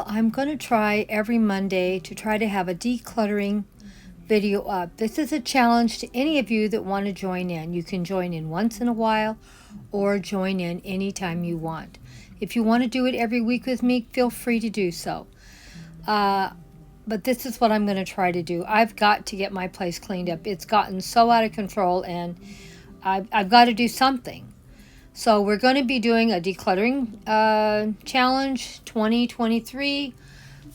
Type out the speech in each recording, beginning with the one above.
I'm going to try every Monday to try to have a decluttering video up. This is a challenge to any of you that want to join in. You can join in once in a while or join in anytime you want. If you want to do it every week with me, feel free to do so. But this is what I'm going to try to do. I've got to get my place cleaned up. It's gotten so out of control, and I've got to do something. So we're going to be doing a decluttering challenge 2023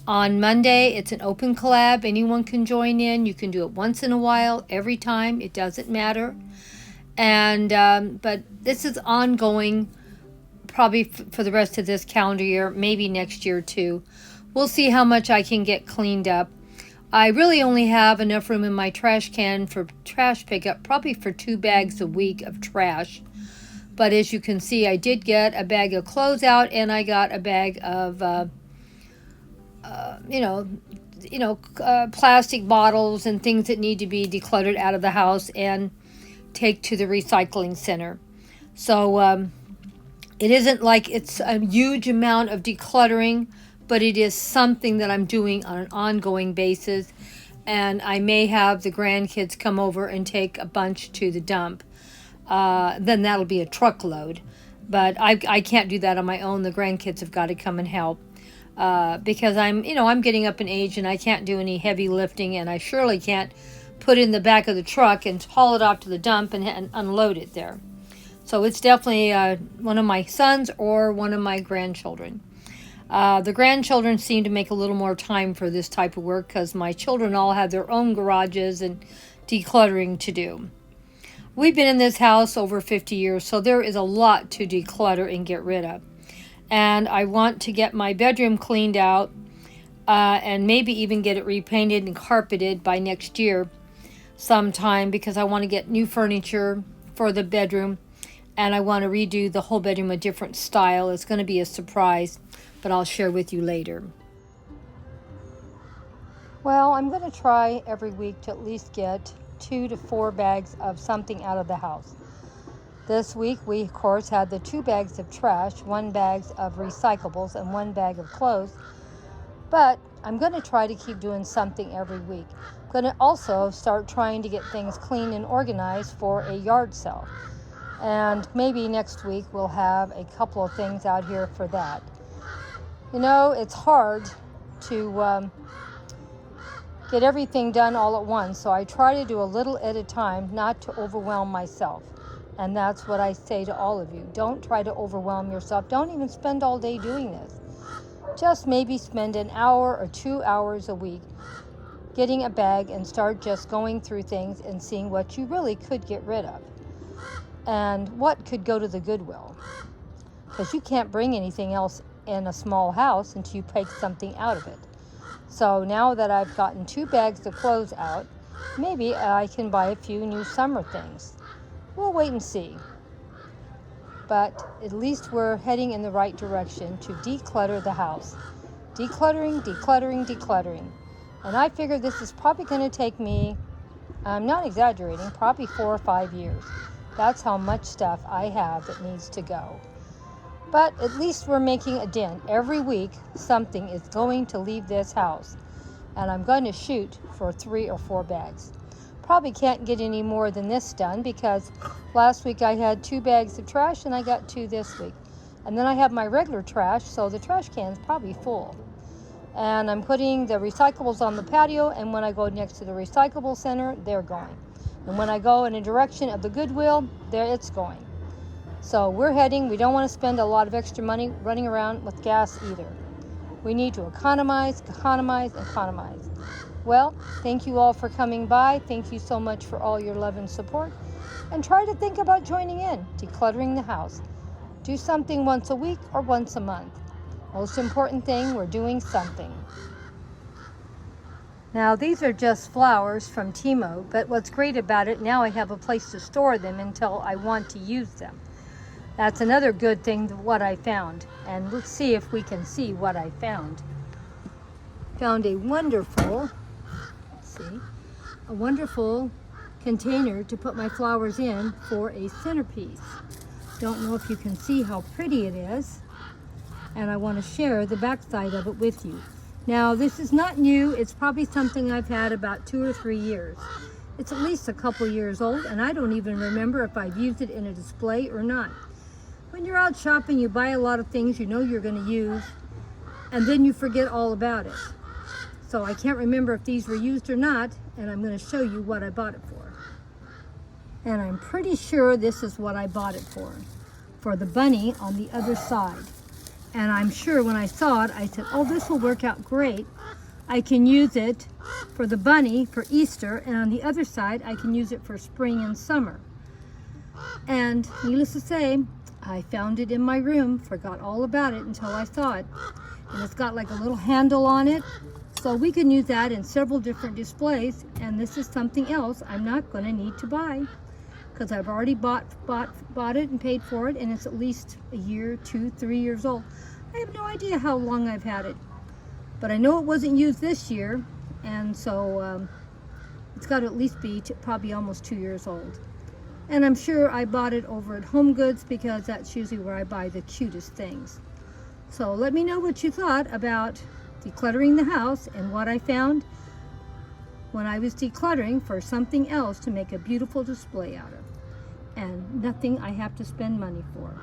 on Monday. It's an open collab. Anyone can join in. You can do it once in a while, every time. It doesn't matter. And but this is ongoing, probably for the rest of this calendar year, maybe next year too. We'll see how much I can get cleaned up. I really only have enough room in my trash can for trash pickup, probably for 2 bags a week of trash. But as you can see, I did get a bag of clothes out, and I got a bag of, plastic bottles and things that need to be decluttered out of the house and take to the recycling center. So it isn't like it's a huge amount of decluttering, but it is something that I'm doing on an ongoing basis. And I may have the grandkids come over and take a bunch to the dump. Then that'll be a truckload. But I can't do that on my own. The grandkids have got to come and help. Because I'm getting up in age and I can't do any heavy lifting, and I surely can't put it in the back of the truck and haul it off to the dump and unload it there. So it's definitely one of my sons or one of my grandchildren. The grandchildren seem to make a little more time for this type of work because my children all have their own garages and decluttering to do. We've been in this house over 50 years, so there is a lot to declutter and get rid of. And I want to get my bedroom cleaned out and maybe even get it repainted and carpeted by next year sometime, because I want to get new furniture for the bedroom, and I want to redo the whole bedroom a different style. It's going to be a surprise, but I'll share with you later. Well, I'm going to try every week to at least get 2 to 4 bags of something out of the house. This week we of course had the 2 bags of trash, 1 bag of recyclables, and 1 bag of clothes. But I'm going to try to keep doing something every week. I'm going to also start trying to get things clean and organized for a yard sale. And maybe next week we'll have a couple of things out here for that. You know, it's hard to get everything done all at once, so I try to do a little at a time, not to overwhelm myself. And that's what I say to all of you. Don't try to overwhelm yourself. Don't even spend all day doing this. Just maybe spend an hour or 2 hours a week getting a bag and start just going through things and seeing what you really could get rid of and what could go to the Goodwill. Because you can't bring anything else in a small house until you take something out of it. So now that I've gotten 2 bags of clothes out, maybe I can buy a few new summer things. We'll wait and see. But at least we're heading in the right direction to declutter the house. Decluttering, decluttering, decluttering. And I figure this is probably going to take me, I'm not exaggerating, probably 4 or 5 years. That's how much stuff I have that needs to go. But at least we're making a dent. Every week, something is going to leave this house. And I'm going to shoot for 3 or 4 bags. Probably can't get any more than this done, because last week I had 2 bags of trash and I got 2 this week. And then I have my regular trash, so the trash can's probably full. And I'm putting the recyclables on the patio, and when I go next to the recyclable center, they're going. And when I go in a direction of the Goodwill, there it's going. So we're heading. We don't want to spend a lot of extra money running around with gas either. We need to economize, economize, economize. Well, thank you all for coming by. Thank you so much for all your love and support. And try to think about joining in, decluttering the house. Do something once a week or once a month. Most important thing, we're doing something. Now, these are just flowers from Timo, but what's great about it, now I have a place to store them until I want to use them. That's another good thing, what I found. And let's see if we can see what I found. Found a wonderful, a wonderful container to put my flowers in for a centerpiece. Don't know if you can see how pretty it is. and I want to share the backside of it with you. Now, this is not new. It's probably something I've had about 2 or 3 years. It's at least a couple years old, and I don't even remember if I've used it in a display or not. When you're out shopping, you buy a lot of things you know you're going to use, and then you forget all about it. So I can't remember if these were used or not, and I'm going to show you what I bought it for. And I'm pretty sure this is what I bought it for the bunny on the other side. And I'm sure when I saw it, I said, oh, this will work out great. I can use it for the bunny for Easter, and on the other side, I can use it for spring and summer. And needless to say, I found it in my room, forgot all about it until I saw it. And it's got like a little handle on it, so we can use that in several different displays. And this is something else I'm not going to need to buy, because I've already bought it and paid for it, and it's at least a year, 2, 3 years old. I have no idea how long I've had it, but I know it wasn't used this year, and so it's got to at least be probably almost 2 years old. And I'm sure I bought it over at Home Goods, because that's usually where I buy the cutest things. So let me know what you thought about decluttering the house and what I found when I was decluttering for something else to make a beautiful display out of, and nothing I have to spend money for.